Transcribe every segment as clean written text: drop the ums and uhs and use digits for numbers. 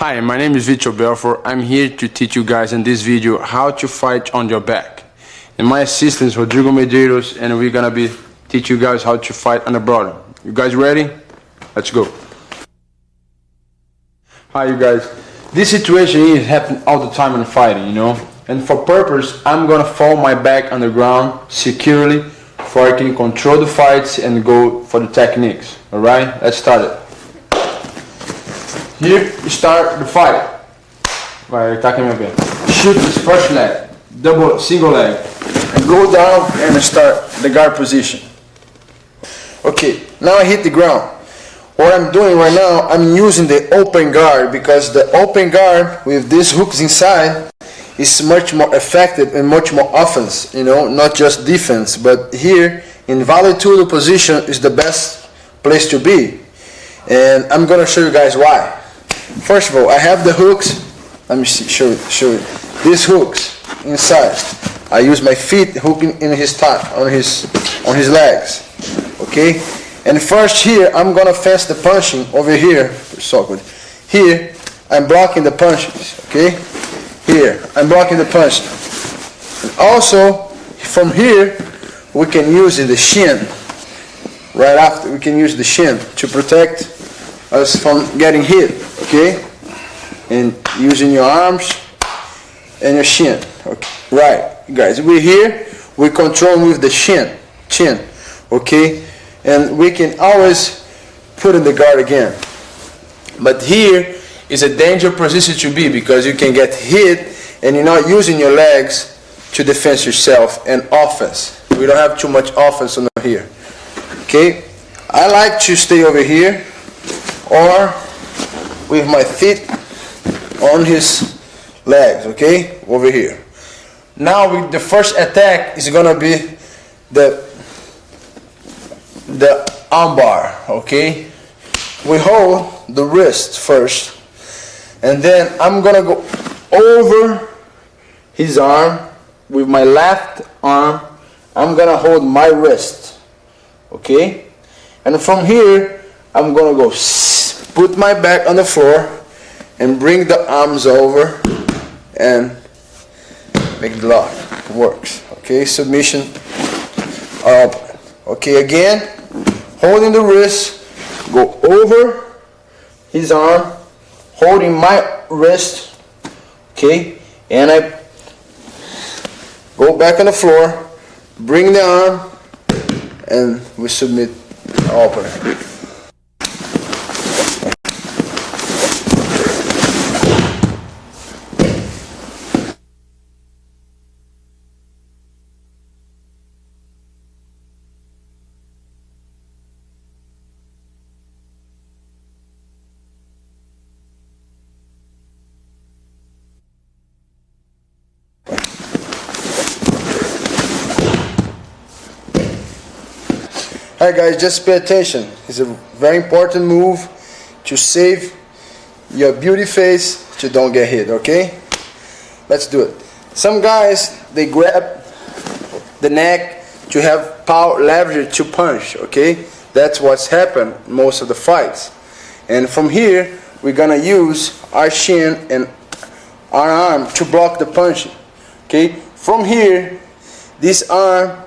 Hi, my name is Victor Belfort. I'm here to teach you guys in this video how to fight on your back. And my assistant is Rodrigo Medeiros, and we're gonna be teach you guys how to fight on the bottom. You guys ready? Let's go. Hi you guys. This situation here happens all the time in fighting, you know. And for purpose, I'm gonna fall my back on the ground securely so I can control the fights and go for the techniques. Alright, let's start it. Here, you start the fight. Vai, ataca minha perna. Shoot this first leg, single leg, and go down and start the guard position. Okay, now I hit the ground. What I'm doing right now, I'm using the open guard because the open guard with these hooks inside is much more effective and much more offense, you know, not just defense. But here in vale tudo position is the best place to be, and I'm gonna show you guys why. First of all, I have the hooks. Let me see, show you. These hooks inside. I use my feet hooking in his top, on his legs. Okay. And first here, I'm gonna fence the punching over here. So good. Here, I'm blocking the punches. Okay. Here, I'm blocking the punching. And also, from here, we can use the shin. Right after, we can use the shin to protect us from getting hit. Okay, and using your arms and your shin. Okay, right, guys. We're here. We control with the chin. Okay, and we can always put in the guard again. But here is a dangerous position to be because you can get hit and you're not using your legs to defend yourself and offense. We don't have too much offense on here. Okay, I like to stay over here or with my feet on his legs, okay, over here. Now the first attack is gonna be the arm bar, okay. We hold the wrist first, and then I'm gonna go over his arm with my left arm. I'm gonna hold my wrist, okay, and from here I'm gonna go put my back on the floor and bring the arms over and make the lock. It works. Okay, submission up. Okay, again, holding the wrist, go over his arm, holding my wrist, okay, and I go back on the floor, bring the arm, and we submit open. Alright guys, just pay attention. It's a very important move to save your beauty face to don't get hit, okay? Let's do it. Some guys, they grab the neck to have power leverage to punch, okay? That's what's happened most of the fights. And from here, we're gonna use our shin and our arm to block the punch, okay? From here, this arm,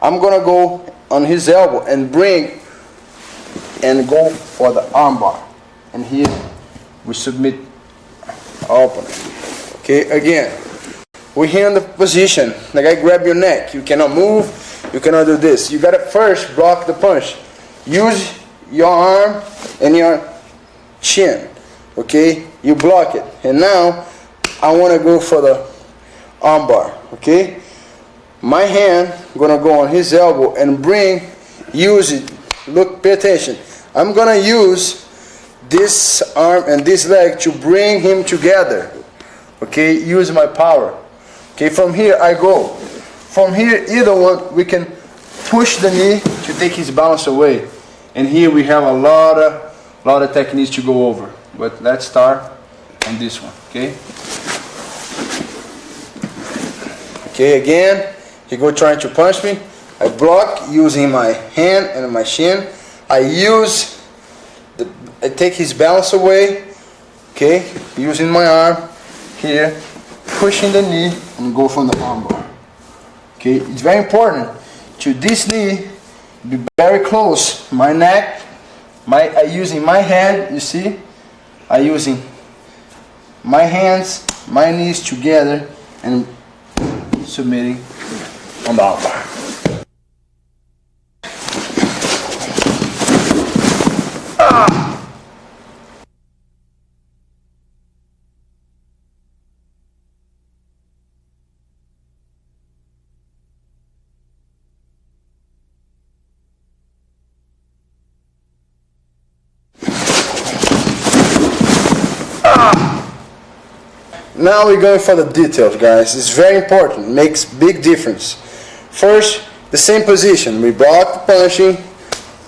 I'm gonna go on his elbow and bring and go for the arm bar, and here we submit open. Okay, again, we're here in the position. Like I grab your neck, you cannot move, you cannot do this. You gotta first block the punch. Use your arm and your chin. Okay, you block it, and now I want to go for the arm bar. Okay. My hand gonna go on his elbow and use it. Look, pay attention. I'm gonna use this arm and this leg to bring him together. Okay, use my power. Okay, from here I go. From here, either one, we can push the knee to take his balance away. And here we have a lot of techniques to go over. But let's start on this one. Okay. Okay, again. He go trying to punch me. I block using my hand and my shin. I take his balance away, Okay, using my arm here, pushing the knee and go from the armbar. Okay, it's very important to this knee be very close. My neck, I using my head, you see? I using my hands, my knees together and submitting on the armbar. Now we're going for the details, guys. It's very important. It makes big difference. First, the same position. We block the punching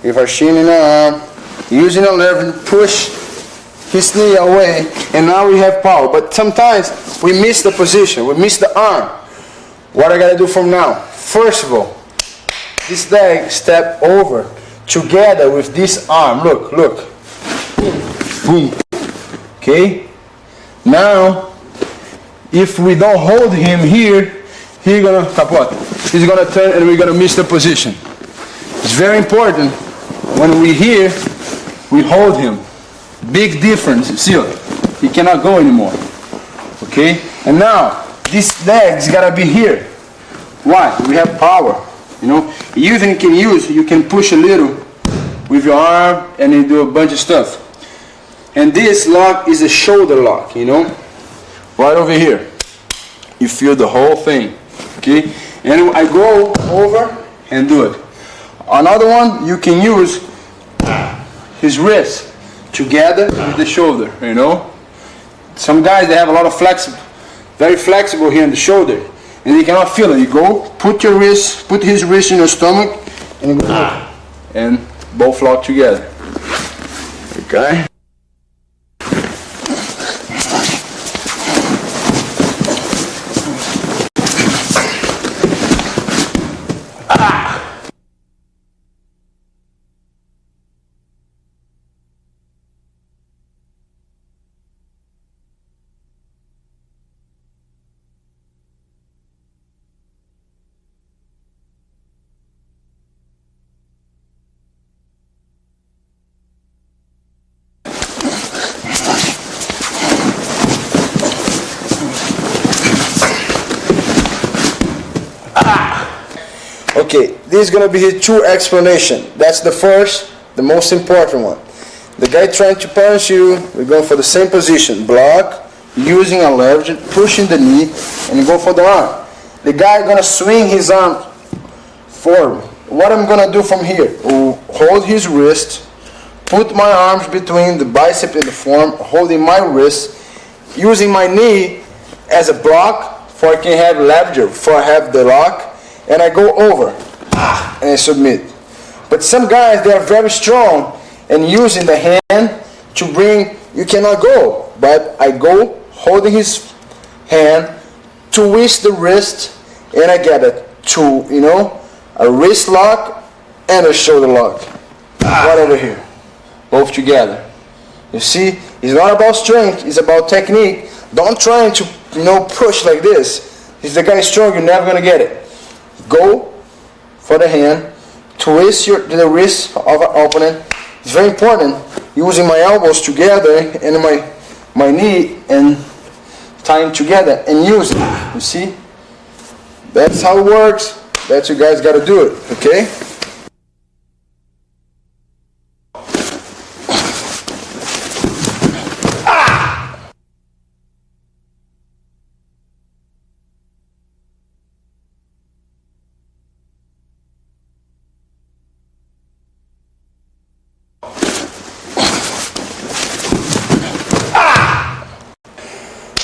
with our shin in our arm, using a lever to push his knee away, and now we have power. But sometimes we miss the position, we miss the arm. What I gotta do from now? First of all, this leg step over together with this arm. Look, look. Boom. Okay? Now, if we don't hold him here, he's gonna kapot. He's gonna turn and we're gonna miss the position. It's very important when we here, we hold him. Big difference. See, he cannot go anymore. Okay? And now, this leg's gotta be here. Why? We have power. You know, you even can use, you can push a little with your arm and you do a bunch of stuff. And this lock is a shoulder lock, you know, right over here. You feel the whole thing, okay? And I go over and do it. Another one, you can use his wrist together with the shoulder, you know. Some guys, they have a lot of very flexible here in the shoulder, and they cannot feel it. You go, put his wrist in your stomach, and you go, and both lock together, okay? Okay, this is going to be his true explanation. That's the first, the most important one. The guy trying to punch you, we're going for the same position. Block, using a leverage, pushing the knee, and go for the arm. The guy going to swing his arm forward. What I'm going to do from here, hold his wrist, put my arms between the bicep and the forearm, holding my wrist, using my knee as a block for I can have leverage, for I have the lock, and I go over and I submit. But some guys, they are very strong and using the hand to bring, you cannot go, but I go holding his hand, twist the wrist, and I get it to, you know, a wrist lock and a shoulder lock. Right over here, both together. You see, it's not about strength, it's about technique. Don't try to, you know, push like this. If the guy is strong, you're never gonna get it. Go for the hand, twist the wrist of our opponent. It's very important, using my elbows together and my knee and tying together and use it. You see? That's how it works. That's you guys got to do it, okay?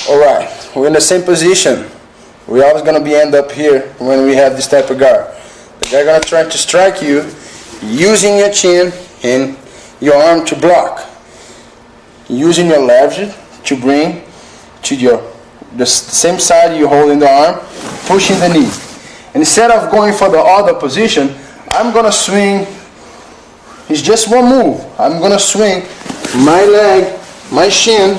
Alright, we're in the same position. We're always going to end up here when we have this type of guard. The guy going to try to strike you using your chin and your arm to block. Using your leverage to bring to the same side you hold in the arm, pushing the knee. And instead of going for the other position, I'm going to swing. It's just one move. I'm going to swing my leg, my shin,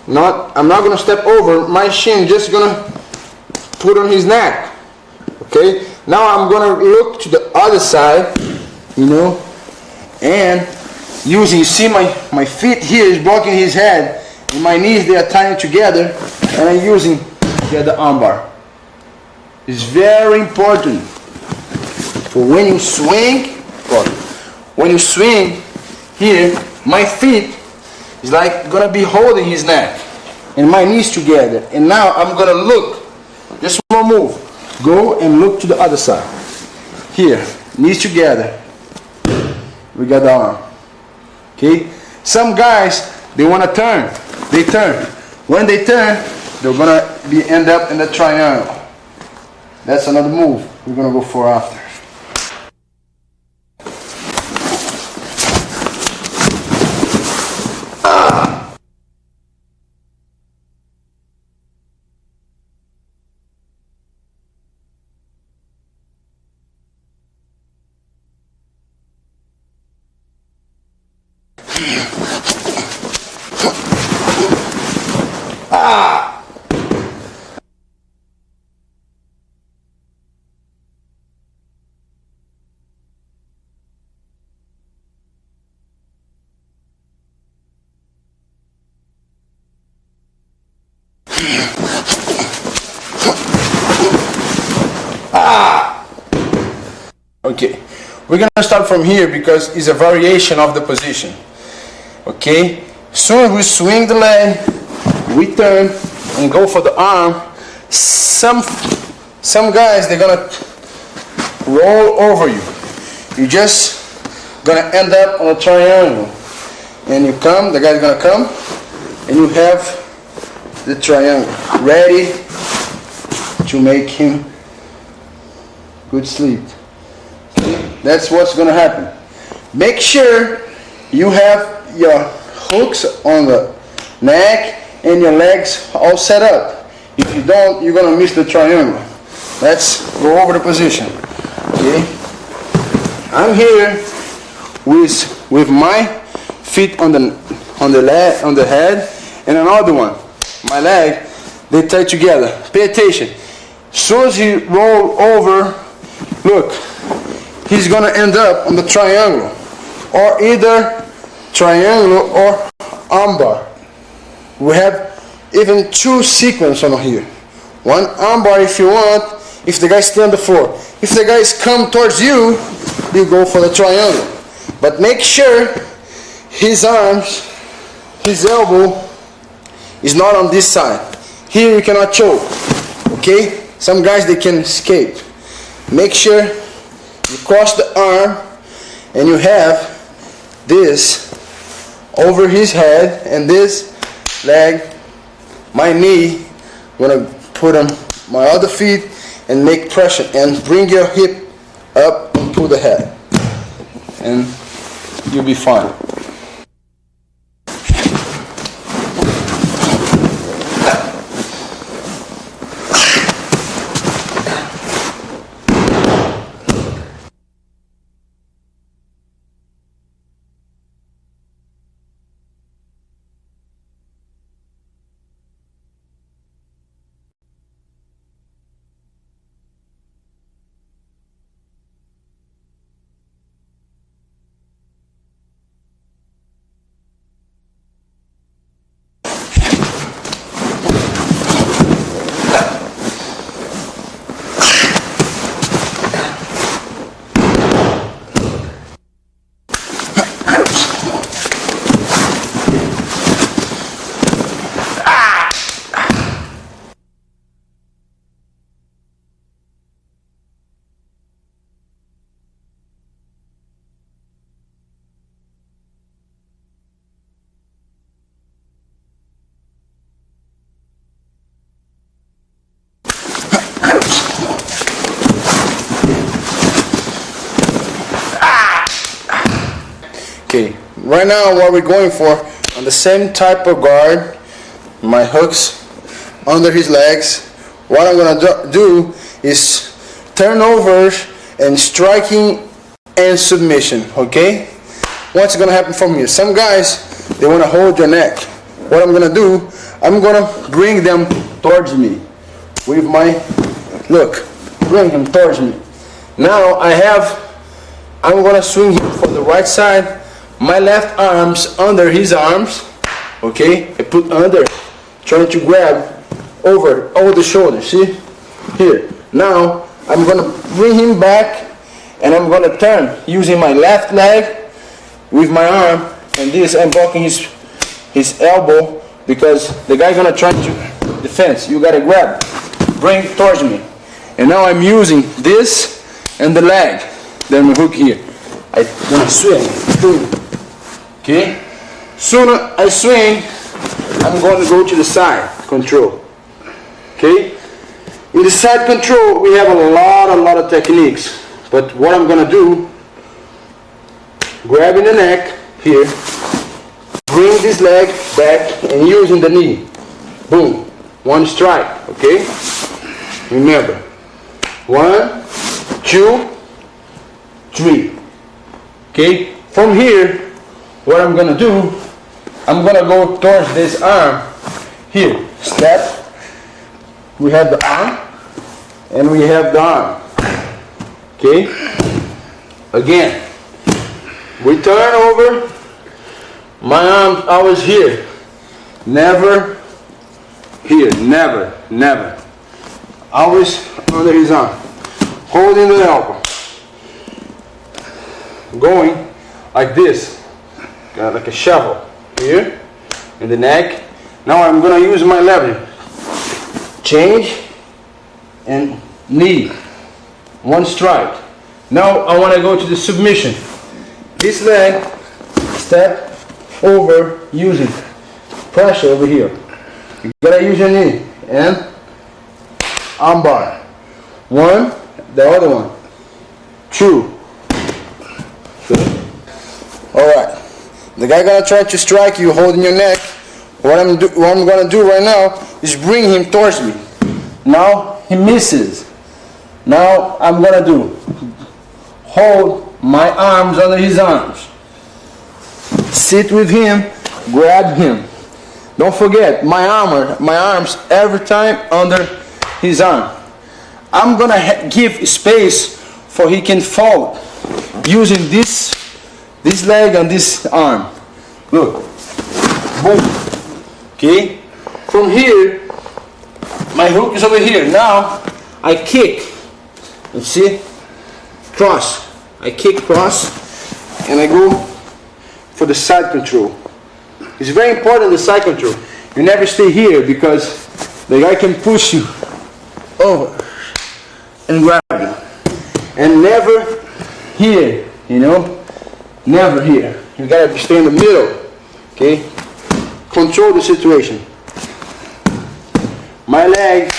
I'm not gonna step over. My shin just gonna put on his neck. Okay. Now I'm gonna look to the other side, you know, and using, you see my feet here is blocking his head, and my knees, they are tying together, and I'm using the arm bar. It's very important for when you swing. When you swing here, my feet is like gonna be holding his neck and my knees together. And now I'm gonna look, just one move, go and look to the other side. Here, knees together. We got the arm. Okay. Some guys, they wanna turn. They turn. When they turn, they're gonna end up in the triangle. That's another move we're gonna go for after. Okay, we're gonna start from here because it's a variation of the position. Okay, soon as we swing the leg, we turn and go for the arm. Some guys, they're gonna roll over you. You're just gonna end up on a triangle, and you come. The guy's gonna come, and you have the triangle ready to make him good sleep. That's what's going to happen. Make sure you have your hooks on the neck and your legs all set up. If you don't, you're going to miss the triangle. Let's go over the position. Okay. I'm here with my feet on the head, and another one. My leg, they tie together. Pay attention. Soon as he roll over, look, he's gonna end up on the triangle, or either triangle or armbar. We have even two sequences on here. One armbar if you want, if the guy stays on the floor. If the guys come towards you, you go for the triangle. But make sure his arms, his elbow is not on this side. Here you cannot choke. Okay? Some guys, they can escape. Make sure you cross the arm and you have this over his head and this leg, my knee, I'm gonna put on my other feet and make pressure and bring your hip up and pull the head, and you'll be fine. Okay, right now what we're going for, on the same type of guard, my hooks under his legs, what I'm going to do is turnovers and striking and submission, okay? What's going to happen from here? Some guys, they want to hold your neck. what I'm gonna do, I'm gonna bring them towards me with my, look, bring him towards me. Now I'm gonna swing him for the right side, my left arm's under his arms, okay? I put under, trying to grab over the shoulder, see? Here. Now, I'm gonna bring him back, and I'm gonna turn using my left leg with my arm, and this I'm blocking his elbow because the guy gonna try to defend. You gotta grab, bring it towards me. And now I'm using this and the leg. Then we hook here. I'm gonna swing. Boom. Okay? Soon I swing, I'm gonna go to the side control. Okay? In the side control, we have a lot of techniques. But what I'm gonna do, grabbing the neck here, bring this leg back and using the knee. Boom. One strike, okay? Remember. 1, 2, 3. Okay? From here, what I'm gonna do, I'm gonna go towards this arm. Here, step. We have the arm, and we have the arm. Okay? Again, we turn over. My arm always here. Never here. Never. Always under his arm. Holding the elbow. Going like this. Got like a shovel. Here. In the neck. Now I'm going to use my lever. Change. And knee. One strike. Now I want to go to the submission. This leg. Step over using pressure over here. You gotta use your knee and arm bar. 1, the other one. 2. Alright. The guy gonna try to strike you holding your neck. What I'm gonna do right now is bring him towards me. Now he misses. Now I'm gonna do hold my arms under his arms. Sit with him, grab him. Don't forget, my arms every time under his arm. I'm gonna give space for he can fall using this leg and this arm. Look, boom. Okay. From here, my hook is over here. Now I kick. You see, cross. I kick cross, and I go for the side control. It's very important, the side control. You never stay here because the guy can push you over and grab you. And never here, you know? Never here. You gotta stay in the middle. Okay? Control the situation. My leg,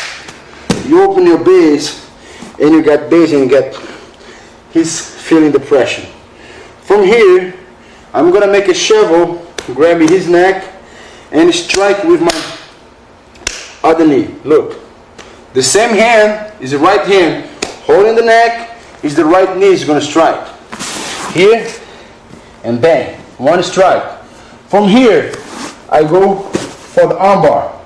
you open your base and you got base and you get, he's feeling the pressure. From here, I'm gonna make a shovel, grabbing his neck and strike with my other knee. Look, the same hand is the right hand holding the neck, is the right knee is gonna strike. Here and bang, one strike. From here, I go for the arm bar.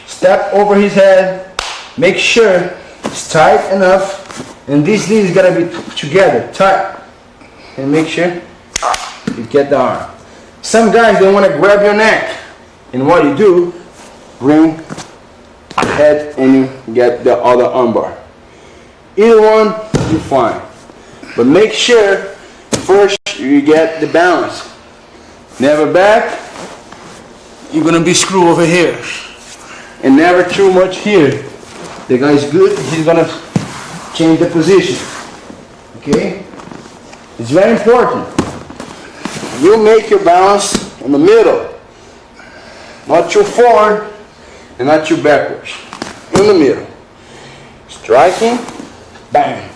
Step over his head, make sure it's tight enough, and this knee is gonna be together, tight, and make sure you get the arm. Some guys, they want to grab your neck, and what you do, bring head and you get the other arm bar. Either one, you're fine. But make sure first you get the balance. Never back, you're going to be screwed over here. And never too much here. The guy's good, he's going to change the position. Okay? It's very important. You make your balance in the middle. Not too forward and not too backwards. In the middle. Striking, bang.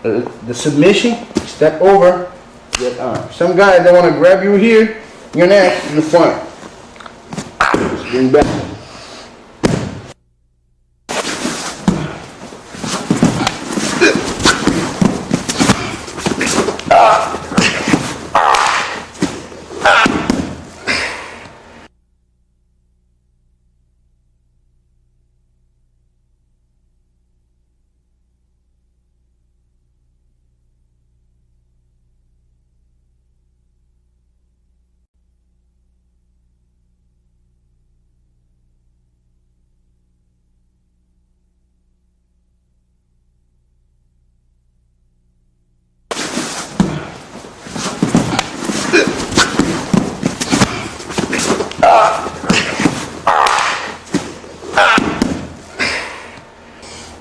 The submission, step over, get arm. Some guys, they want to grab you here, your neck, in the front. Just bring back.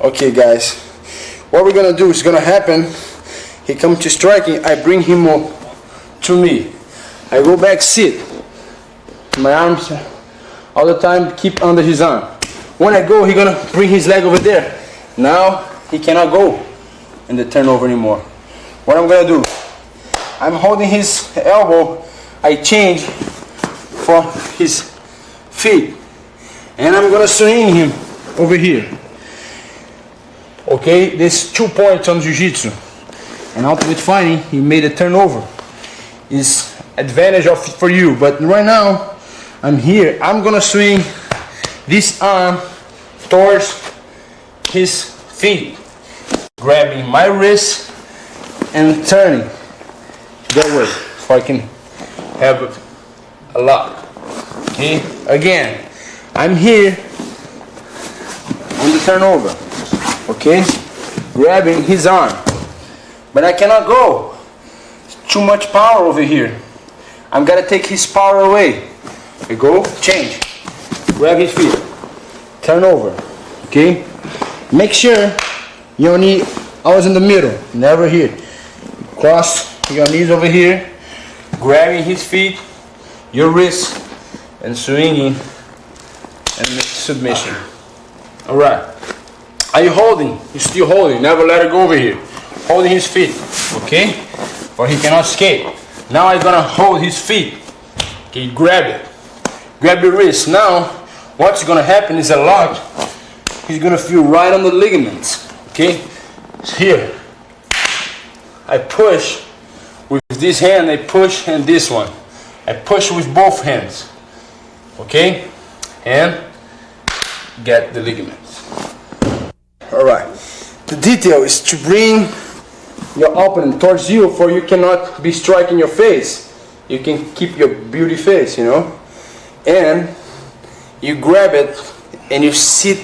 Okay guys, what we're gonna do is gonna happen. He comes to striking, I bring him to me. I go back, sit. My arms all the time keep under his arm. When I go, he's gonna bring his leg over there. Now he cannot go in the turnover anymore. What I'm gonna do, I'm holding his elbow, I change for his feet, and I'm gonna swing him over here. Okay, there's 2 points on Jiu-Jitsu. And ultimate fighting, he made a turnover. Is advantage for you, but right now I'm here. I'm gonna swing this arm towards his feet, grabbing my wrist and turning that way, so I can have a lock. Okay, again, I'm here on the turnover. Okay, grabbing his arm, but I cannot go. Too much power over here. I'm gonna take his power away. I go, change, grab his feet, turn over. Okay, make sure your knee always in the middle, never here. Cross your knees over here, grabbing his feet, your wrist, and swinging and make submission. All right. Are you holding? You're still holding. Never let it go over here. Holding his feet. Okay. Or he cannot escape. Now I'm gonna hold his feet. Okay, grab it. Grab your wrist. Now, what's gonna happen is a lock. He's gonna feel right on the ligaments. Okay? So here. I push with this hand, I push, and this one. I push with both hands. Okay? And get the ligaments. Alright. The detail is to bring your opponent towards you, for you cannot be striking your face. You can keep your beauty face, you know. And you grab it and you sit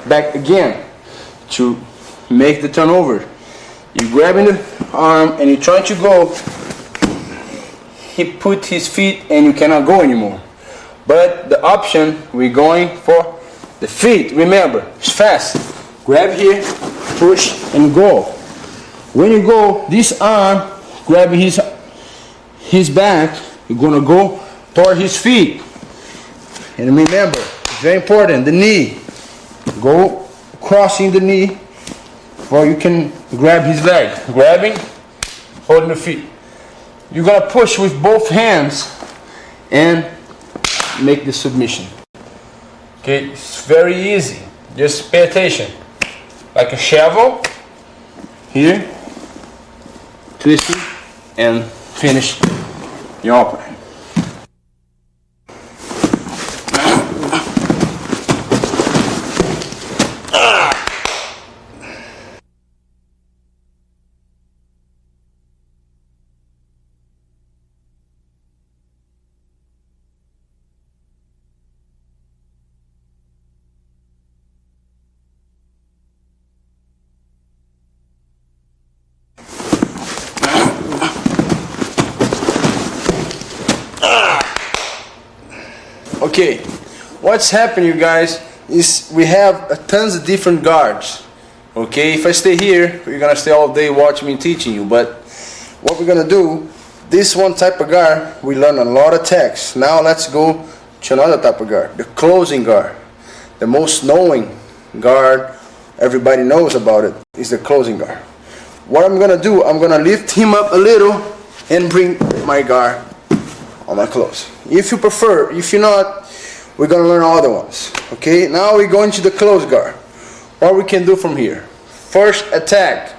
back again to make the turnover. You grabbing the arm and you try to go. He put his feet and you cannot go anymore. But the option, we're going for the feet. Remember, it's fast. Grab here, push and go. When you go, this arm grabbing his back, you're gonna go toward his feet. And remember, it's very important, the knee. Go crossing the knee, or you can grab his leg. Grabbing, holding the feet. You're gonna push with both hands and make the submission. Okay, it's very easy. Just pay attention. Like a shovel, here, twisting, and finish your opponent. Okay, what's happening, you guys, is we have tons of different guards. Okay, if I stay here, you're gonna stay all day watching me teaching you. But what we're gonna do, this one type of guard, we learn a lot of attacks. Now let's go to another type of guard, the closing guard. The most knowing guard, everybody knows about it, is the closing guard. What I'm gonna do, I'm gonna lift him up a little and bring my guard on my close. If you prefer, if you're not, we're going to learn other ones. Okay, now we're going to the close guard. What we can do from here. First attack,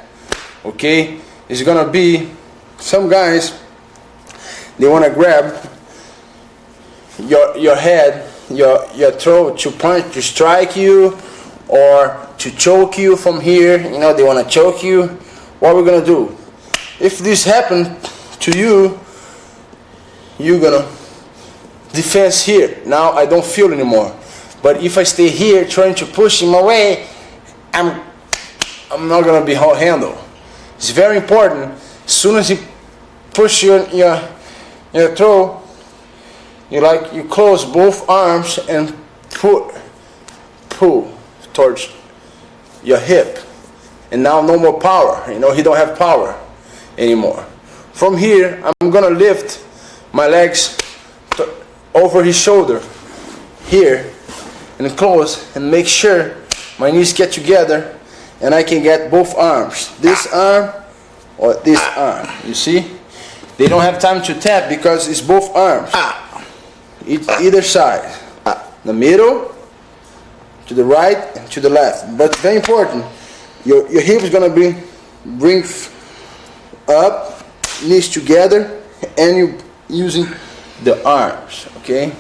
okay, is going to be, some guys, they want to grab your head, your throat to punch, to strike you, or to choke you from here. You know, they want to choke you. What we're going to do, if this happened to you, you're going to defense here. Now I don't feel anymore. But if I stay here trying to push him away, I'm not gonna be handled. It's very important. As soon as you push your throat, you close both arms and pull towards your hip. And now no more power. You know, he don't have power anymore. From here, I'm gonna lift my legs over his shoulder here and close and make sure my knees get together and I can get both arms. This arm or this arm. You see? They don't have time to tap because it's both arms. Either side. The middle, to the right, and to the left. But very important, your hip is going to bring up, knees together, and you using the arms. Okay?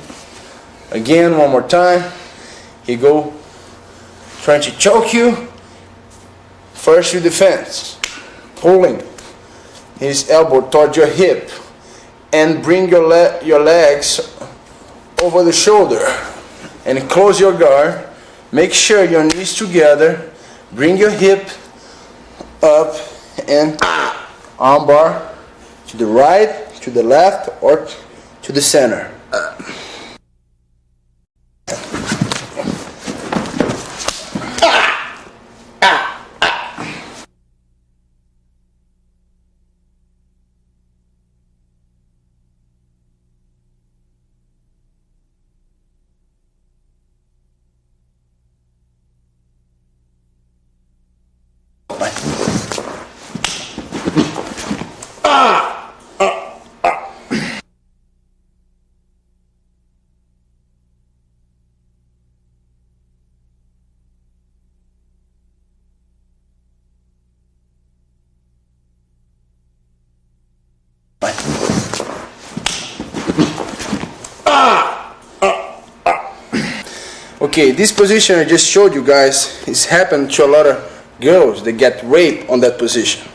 Again, one more time. He go trying to choke you. First you defense. Pulling his elbow towards your hip. And bring your legs over the shoulder. And close your guard. Make sure your knees together. Bring your hip up and armbar to the right, to the left, or to the center. Okay, this position I just showed you guys, it's happened to a lot of girls. They get raped on that position.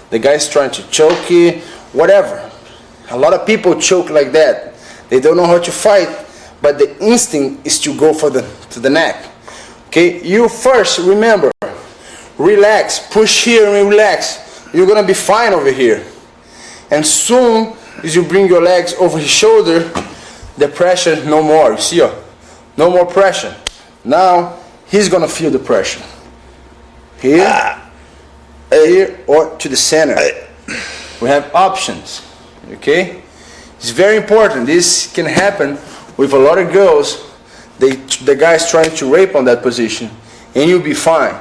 The guy's trying to choke you, whatever. A lot of people choke like that. They don't know how to fight, but the instinct is to go to the neck. Okay, you first remember, relax, push here and relax. You're gonna be fine over here. And soon as you bring your legs over his shoulder, the pressure no more. You see? No more pressure. Now he's gonna feel the pressure. Here, here, or to the center. We have options. Okay? It's very important. This can happen with a lot of girls. The guy's trying to rape on that position, and you'll be fine.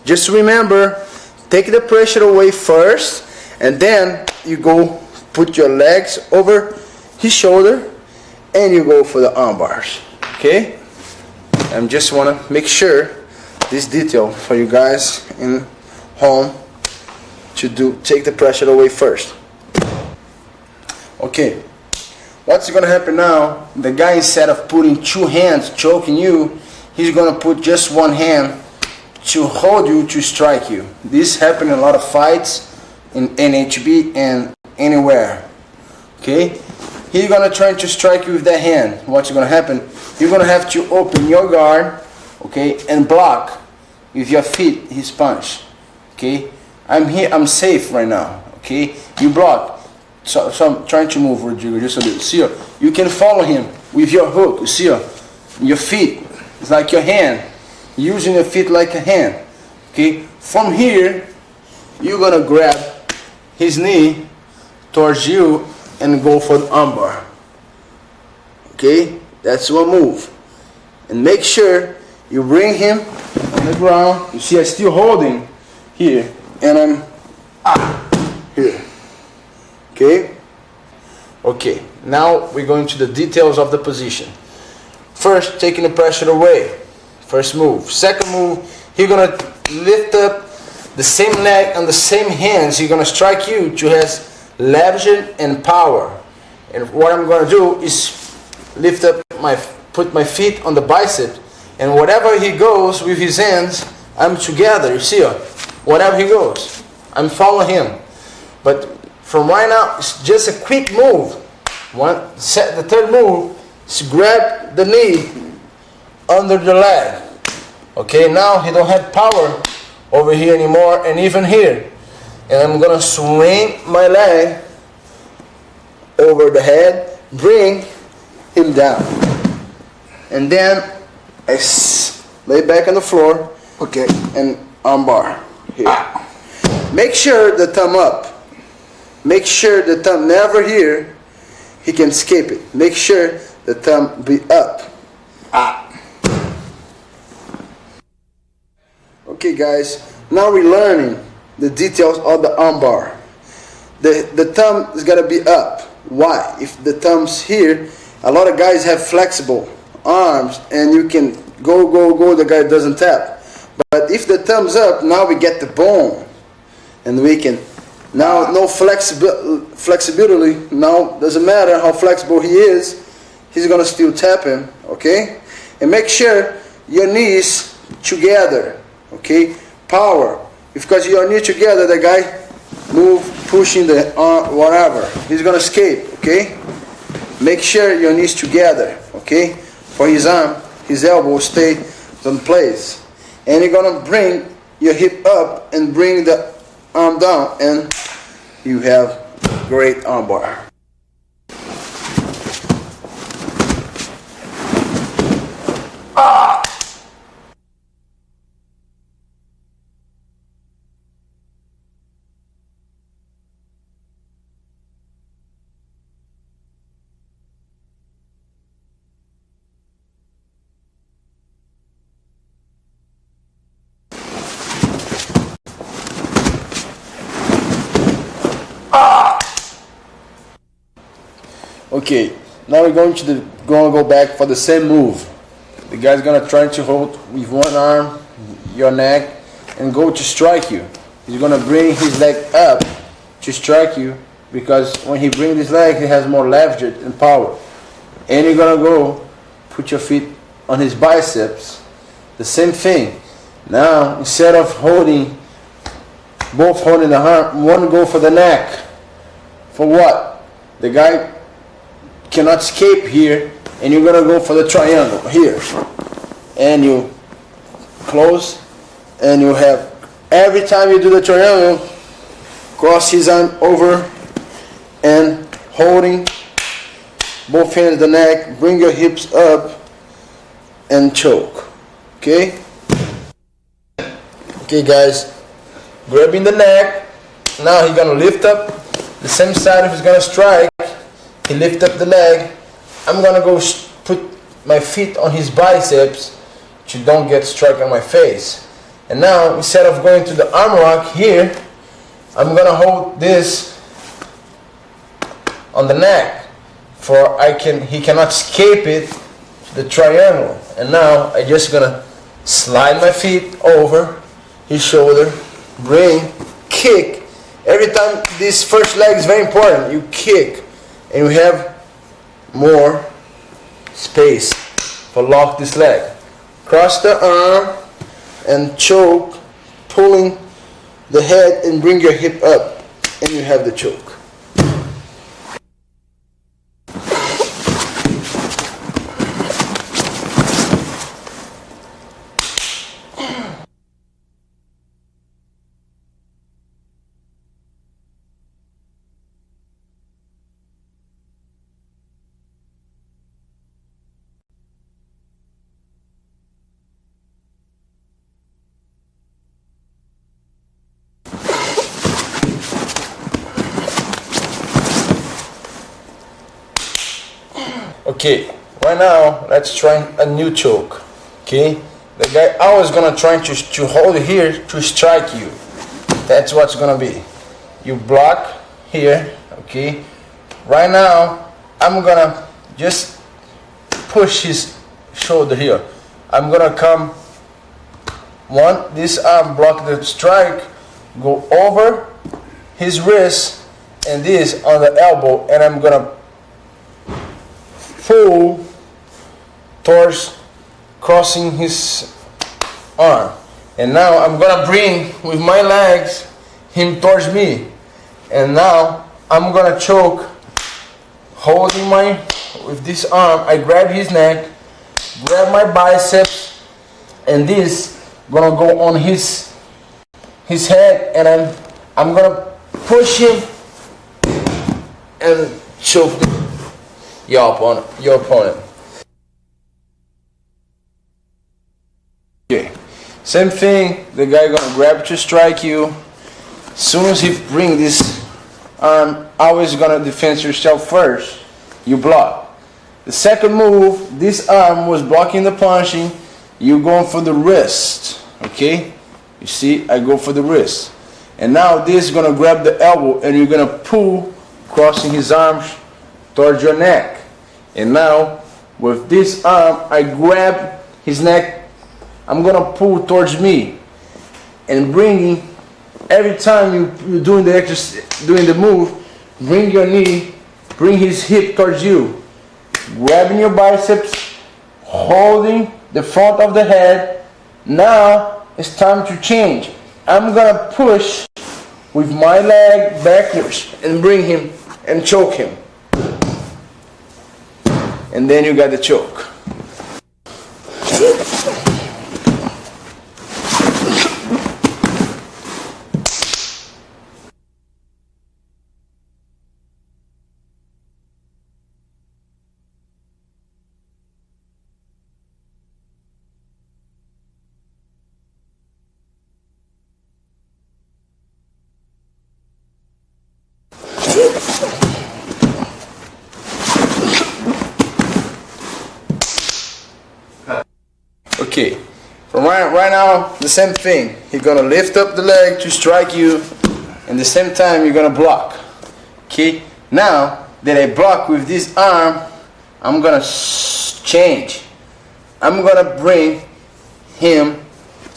Just remember, take the pressure away first, and then you go put your legs over his shoulder, and you go for the arm bars. Okay? I just want to make sure this detail for you guys in home to take the pressure away first. Okay, what's going to happen now? The guy, instead of putting two hands choking you, he's going to put just one hand to hold you, to strike you. This happens in a lot of fights in NHB and anywhere. Okay, he's going to try to strike you with that hand. What's going to happen? You're going to have to open your guard, okay, and block with your feet his punch. Okay, I'm here, I'm safe right now. Okay, you block. So I'm trying to move, Rodrigo, just a bit. See, you can follow him with your hook. You see, your feet. It's like your hand. Using your feet like a hand. Okay, from here, you're going to grab his knee towards you and go for the armbar. Okay, that's one move. And make sure you bring him on the ground. You see, I'm still holding here, and I'm here. Okay? Okay, now we're going to the details of the position. First, taking the pressure away. First move. Second move, he's going to lift up the same leg and the same hands. He's going to strike you to have leverage and power. And what I'm going to do is lift up put my feet on the bicep, and whatever he goes with his hands, I'm together. You see, whatever he goes, I'm following him. But from right now, it's just a quick move. The third move is grab the knee under the leg. Okay, now he don't have power over here anymore, and even here. And I'm gonna swing my leg over the head, bring him down. And then I lay back on the floor Okay, and armbar here. Make sure the thumb up. Make sure the thumb never here. He can escape it. Make sure the thumb be up. Okay guys, now we're learning the details of the armbar. The thumb is gotta be up. Why? If the thumb's here, a lot of guys have flexible arms and you can go, the guy doesn't tap. But if the thumb's up, now we get the bone. And we can, now no flexibility, now doesn't matter how flexible he is, he's gonna still tap him, okay? And make sure your knees together, okay? Power, because your knees together, the guy move, pushing the arm, whatever, he's gonna escape, okay? Make sure your knees together, okay? For his arm, his elbow stay in place. And you're gonna bring your hip up and bring the arm down, and you have great armbar. Okay, now we're going to go back for the same move. The guy's gonna try to hold with one arm your neck and go to strike you. He's gonna bring his leg up to strike you, because when he brings his leg, he has more leverage and power. And you're gonna go put your feet on his biceps. The same thing. Now, instead of both holding the arm, one go for the neck. For what? The guy cannot escape here, and you're gonna go for the triangle here, and you close, and you have, every time you do the triangle, cross his arm over and holding both hands the neck, bring your hips up and choke. Okay guys, grabbing the neck. Now he's gonna lift up the same side. If he's gonna strike, he lift up the leg. I'm gonna go put my feet on his biceps to don't get struck on my face. And now, instead of going to the arm lock here, I'm gonna hold this on the neck, for he cannot escape it to the triangle. And now I just gonna slide my feet over his shoulder, bring, kick. Every time, this first leg is very important. You kick, and we have more space for lock this leg. Cross the arm and choke, pulling the head and bring your hip up, and you have the choke. Okay, right now let's try a new choke. Okay, the guy always gonna try to hold it here to strike you. That's what's gonna be. You block here. Okay, right now I'm gonna just push his shoulder here. I'm gonna come this arm block the strike, go over his wrist, and this on the elbow, and I'm gonna pull towards crossing his arm. And now I'm gonna bring with my legs him towards me. And now I'm gonna choke, holding with this arm. I grab his neck, grab my biceps, and this gonna go on his head, and I'm gonna push him and choke your opponent. Okay, Same thing, the guy gonna grab to strike you. As soon as he bring this arm, always gonna defend yourself first. You block. The second move, this arm was blocking the punching. You going for the wrist. Okay? You see, I go for the wrist. And now this is gonna grab the elbow and you're gonna pull, crossing his arms towards your neck. And now with this arm, I grab his neck. I'm gonna pull towards me and bringing. Every time you're doing the exercise, doing the move, bring your knee, bring his hip towards you, grabbing your biceps, holding the front of the head. Now it's time to change. I'm gonna push with my leg backwards and bring him and choke him. And then you got the choke. Okay, from right now, the same thing. He's gonna lift up the leg to strike you, and the same time you're gonna block. Okay, now that I block with this arm, I'm gonna change. I'm gonna bring him,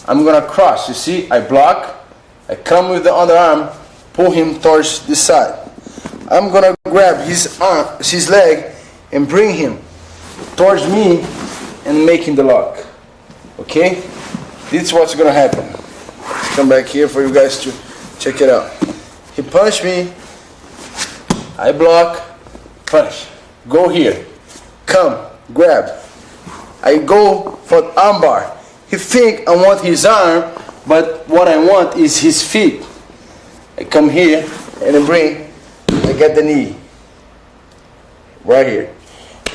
I'm gonna cross. You see, I block, I come with the other arm, pull him towards this side. I'm gonna grab his arm, his leg, and bring him towards me and making the lock. Okay, this is what's gonna happen. Come back here for you guys to check it out. He punched me, I block, punch, go here, come, grab. I go for armbar. He think I want his arm, but what I want is his feet. I come here and I bring, I get the knee, right here.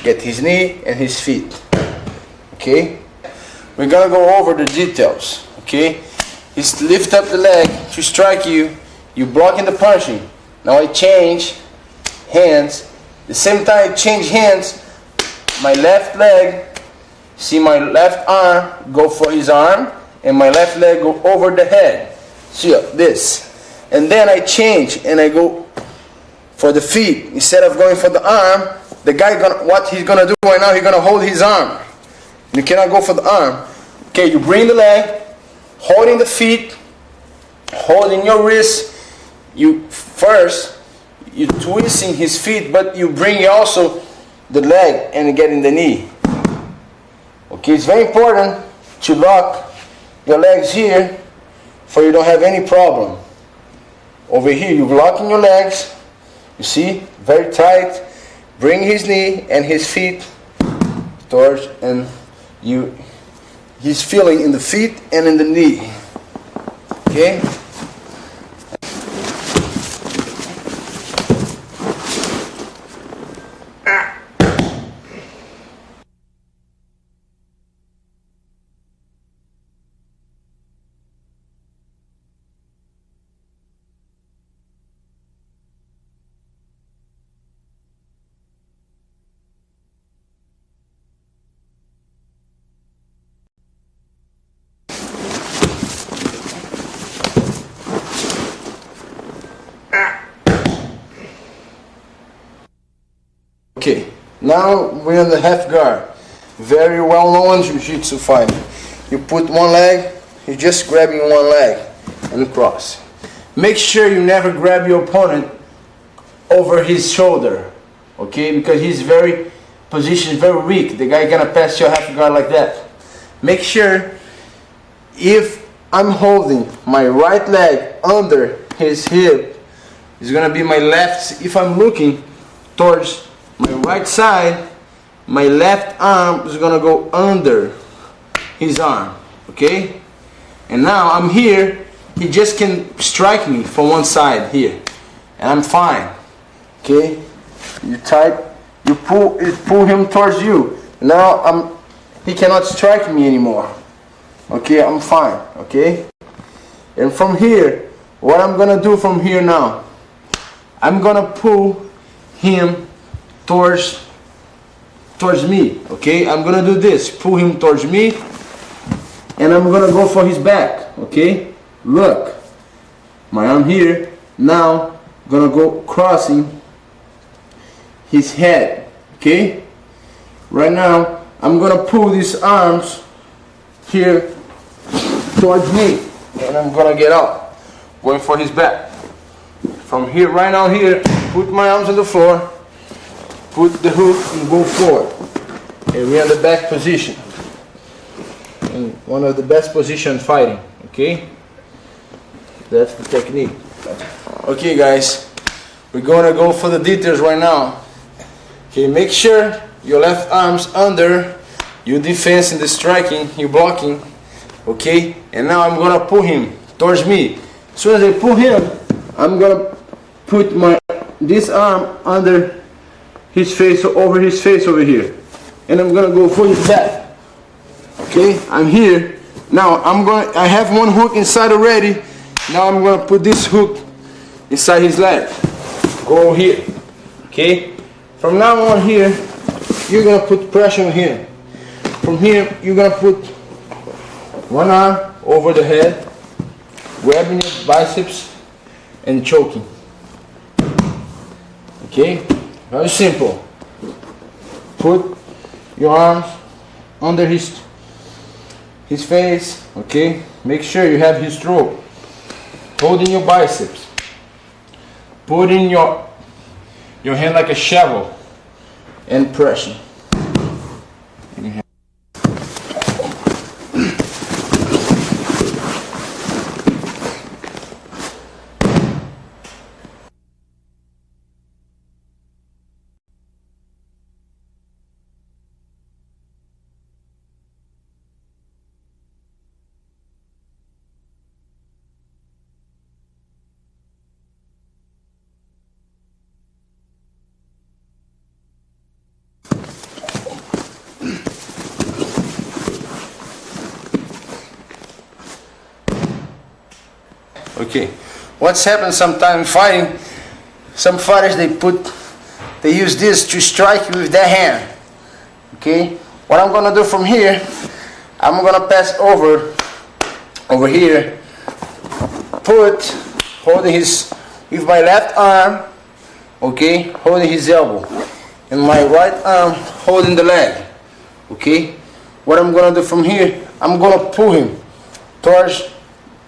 Get his knee and his feet. Okay. We're gonna go over the details, okay? He's lift up the leg to strike you. You blocking the punching. Now I change hands. The same time I change hands, my left leg, see my left arm go for his arm, and my left leg go over the head. See this. And then I change and I go for the feet. Instead of going for the arm, the guy what he's gonna do right now, he's gonna hold his arm. You cannot go for the arm. Okay, you bring the leg, holding the feet, holding your wrist. You twisting his feet, but you bring also the leg and getting the knee. Okay, it's very important to lock your legs here, for you don't have any problem. Over here, you're locking your legs. You see, very tight. Bring his knee and his feet towards, and he's feeling in the feet and in the knee. Okay? Okay, now we're in the half guard. Very well known jiu-jitsu fighter. You put one leg, you're just grabbing one leg and cross. Make sure you never grab your opponent over his shoulder, okay? Because his position is very weak. The guy gonna pass your half guard like that. Make sure if I'm holding my right leg under his hip, it's gonna be my left. If I'm looking towards my right side, my left arm is gonna go under his arm, okay? And now I'm here, he just can strike me from one side here, and I'm fine, okay? You pull him towards you. Now he cannot strike me anymore, Okay, I'm fine. Okay, and from here, what I'm gonna do from here now, I'm gonna pull him towards me. Okay, I'm gonna do this, pull him towards me, and I'm gonna go for his back. Okay, look, my arm here. Now gonna go crossing his head. Okay, right now I'm gonna pull these arms here towards me, and I'm gonna get out, going for his back. From here, right now here, put my arms on the floor, put the hook and go forward, and we're in the back position, in one of the best positions fighting. Okay, that's the technique. Okay guys, we're gonna go for the details right now. Okay, make sure your left arm's under your defense in the striking, you blocking. Okay, and now I'm gonna pull him towards me. As soon as I pull him, I'm gonna put this arm under his face, over his face over here, and I'm gonna go for his back. Okay, I'm here now. I have one hook inside already. Now I'm gonna put this hook inside his leg. Go here. Okay, from now on here, you're gonna put pressure on him. From here, you're gonna put one arm over the head, grabbing your biceps and choking. Okay, very simple. Put your arms under his face. Okay, make sure you have his throat. Holding your biceps. Putting your hand like a shovel and pressing. Okay, what's happened sometimes fighting, some fighters they use this to strike you with their hand. Okay, what I'm gonna do from here, I'm gonna pass over here, holding with my left arm, okay, holding his elbow, and my right arm holding the leg. Okay, what I'm gonna do from here, I'm gonna pull him towards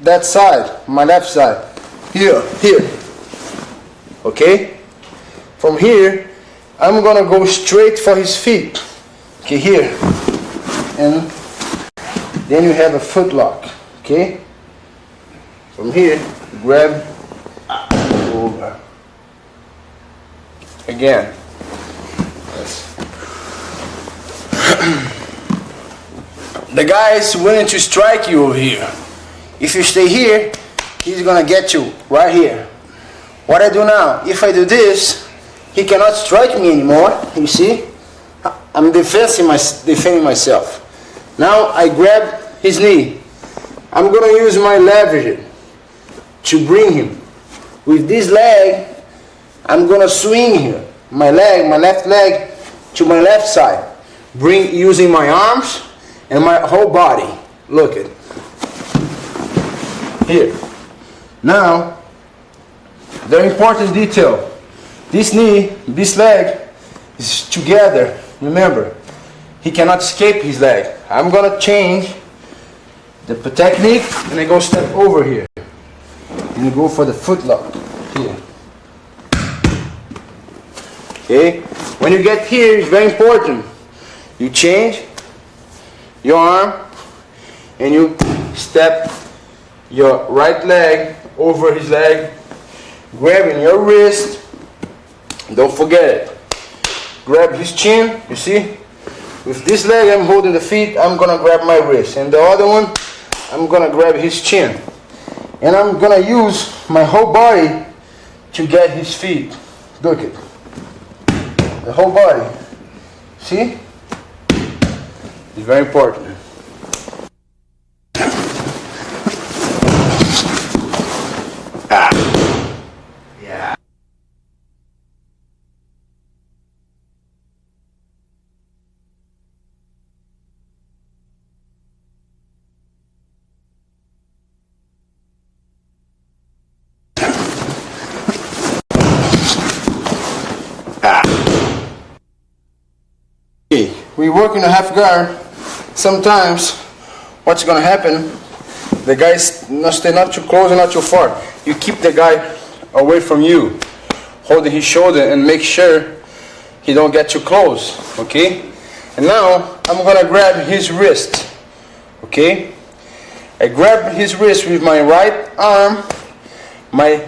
that side, my left side, here. Okay, from here I'm gonna go straight for his feet. Okay, here, and then you have a foot lock. Okay, from here grab over again. The guy is willing to strike you over here. If you stay here, he's gonna get you right here. What I do now, if I do this, he cannot strike me anymore. You see, I'm defending myself. Now I grab his knee. I'm gonna use my leverage to bring him. With this leg, I'm gonna swing here. My left leg to my left side. Using my arms and my whole body. Look at here. Now, very important detail. This knee, this leg is together. Remember, he cannot escape his leg. I'm gonna change the technique and I go step over here. And you go for the foot lock here. Okay? When you get here, it's very important. You change your arm and you step your right leg over his leg, grabbing your wrist. Don't forget it. Grab his chin, you see? With this leg I'm holding the feet, I'm gonna grab my wrist. And the other one, I'm gonna grab his chin. And I'm gonna use my whole body to get his feet. Look it. The whole body. See? It's very important. we work in a half guard, sometimes what's gonna happen, the guys stay not too close and not too far. You keep the guy away from you, holding his shoulder and make sure he don't get too close, okay? And now I'm gonna grab his wrist, okay? I grab his wrist with my right arm, my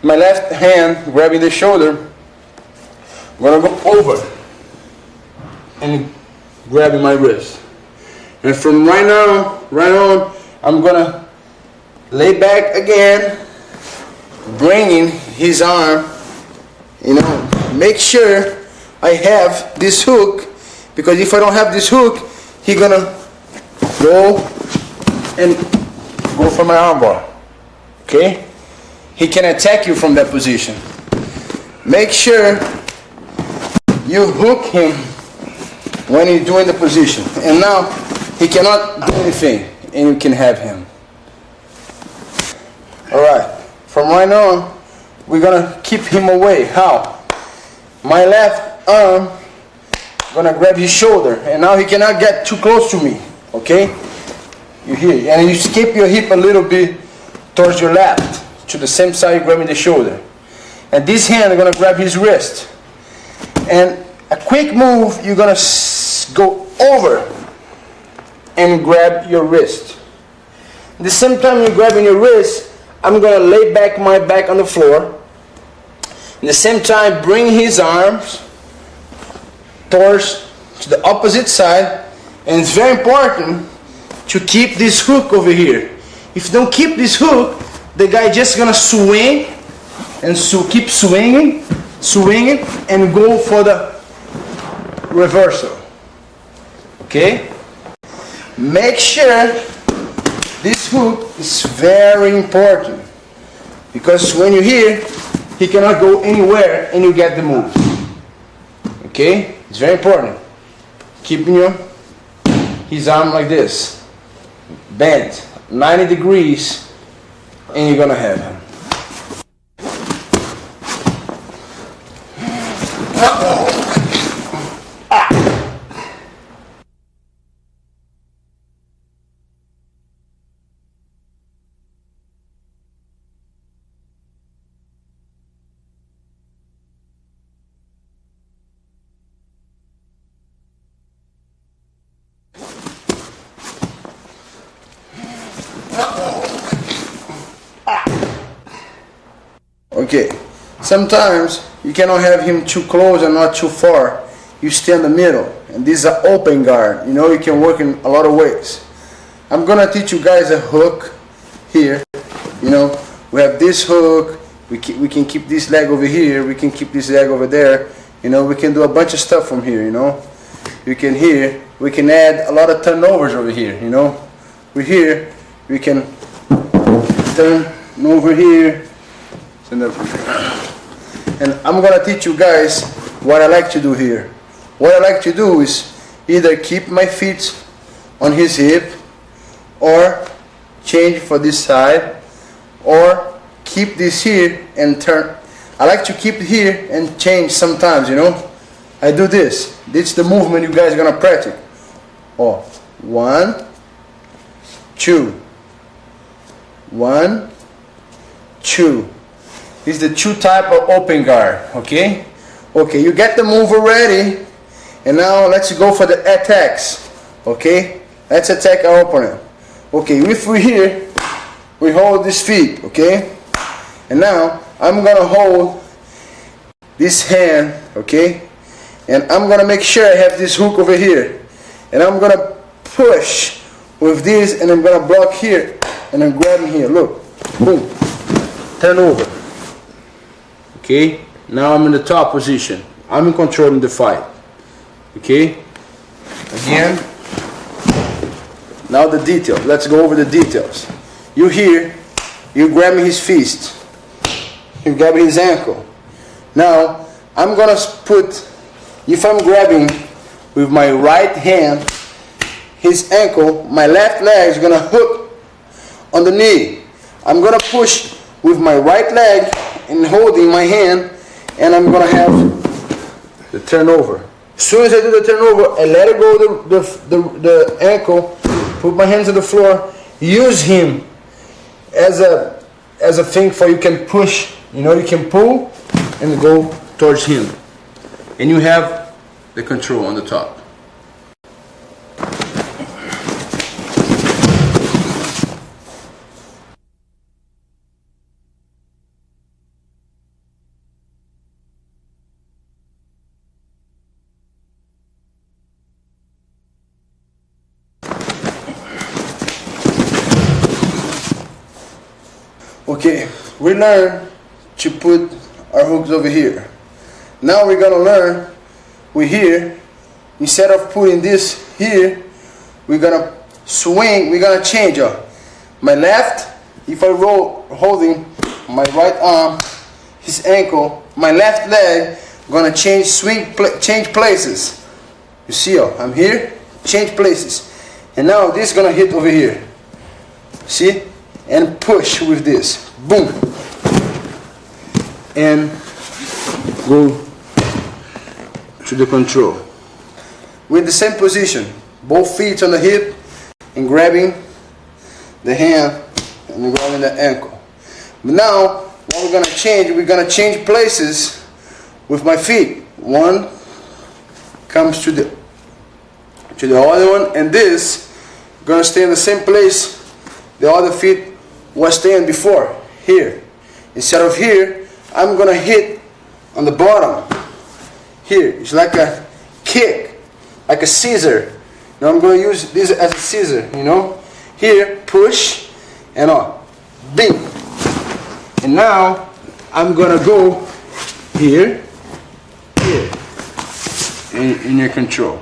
left hand grabbing the shoulder. I'm gonna go over and grabbing my wrist. And from right on, I'm gonna lay back again, bringing his arm, make sure I have this hook, because if I don't have this hook, he's gonna go for my armbar, okay? He can attack you from that position. Make sure you hook him when he's doing the position. And now he cannot do anything, and you can have him. Alright, from right on, we're gonna keep him away. How? My left arm gonna grab his shoulder, and now he cannot get too close to me, okay? You hear, and you skip your hip a little bit towards your left, to the same side you're grabbing the shoulder. And this hand is gonna grab his wrist. And a quick move, you're gonna go over and grab your wrist. At the same time you're grabbing your wrist, I'm gonna lay back my back on the floor. At the same time, bring his arms towards to the opposite side. And it's very important to keep this hook over here. If you don't keep this hook, the guy just gonna swing and keep swinging, and go for the reversal. Okay? Make sure this hook is very important, because when you're here, he cannot go anywhere and you get the move. Okay? It's very important. Keeping his arm like this, bent 90 degrees, and you're gonna have him. Okay, sometimes you cannot have him too close and not too far. You stay in the middle, and this is an open guard. You can work in a lot of ways. I'm gonna teach you guys a hook here. We have this hook. We can keep this leg over here. We can keep this leg over there. We can do a bunch of stuff from here. We can add a lot of turnovers over here. We're here. We can turn over here. And I'm gonna teach you guys what I like to do here. What I like to do is either keep my feet on his hip, or change for this side, or keep this here and turn. I like to keep it here and change sometimes, I do this. This is the movement you guys are gonna practice. 1, 2. 1, 2. This is the 2 type of open guard, okay? Okay, you get the move already, and now let's go for the attacks, okay? Let's attack our opponent. Okay, if we're here, we hold this feet, okay? And now I'm gonna hold this hand, okay? And I'm gonna make sure I have this hook over here, and I'm gonna push with this, and I'm gonna block here, and I'm grabbing here. Look, boom, turn over. Okay, now I'm in the top position. I'm in control in the fight. Okay, again. Now the details. Let's go over the details. You here, you grabbing his fist, you grabbing his ankle. Now I'm gonna put. If I'm grabbing with my right hand his ankle, my left leg is gonna hook on the knee. I'm gonna push with my right leg and holding my hand, and I'm gonna have the turnover. As soon as I do the turnover, I let it go the ankle, put my hands on the floor, use him as a thing for you can push, you know, you can pull and go towards him. And you have the control on the top. Okay, we learned to put our hooks over here. Now we're gonna learn with here, instead of putting this here, we're gonna swing, we're gonna change my left, if I roll holding my right arm, his ankle, my left leg, gonna change, change places. You see, I'm here, change places. And now this is gonna hit over here. See? And push with this. Boom. And go to the control. With the same position. Both feet on the hip and grabbing the hand and grabbing the ankle. But now, what we're gonna change places with my feet. One comes to the other one, and this gonna stay in the same place the other feet was staying before, here. Instead of here, I'm gonna hit on the bottom. Here, it's like a kick, like a scissor. Now I'm gonna use this as a scissor, you know. Here, push, and on. Bing. And now, I'm gonna go here, in your control.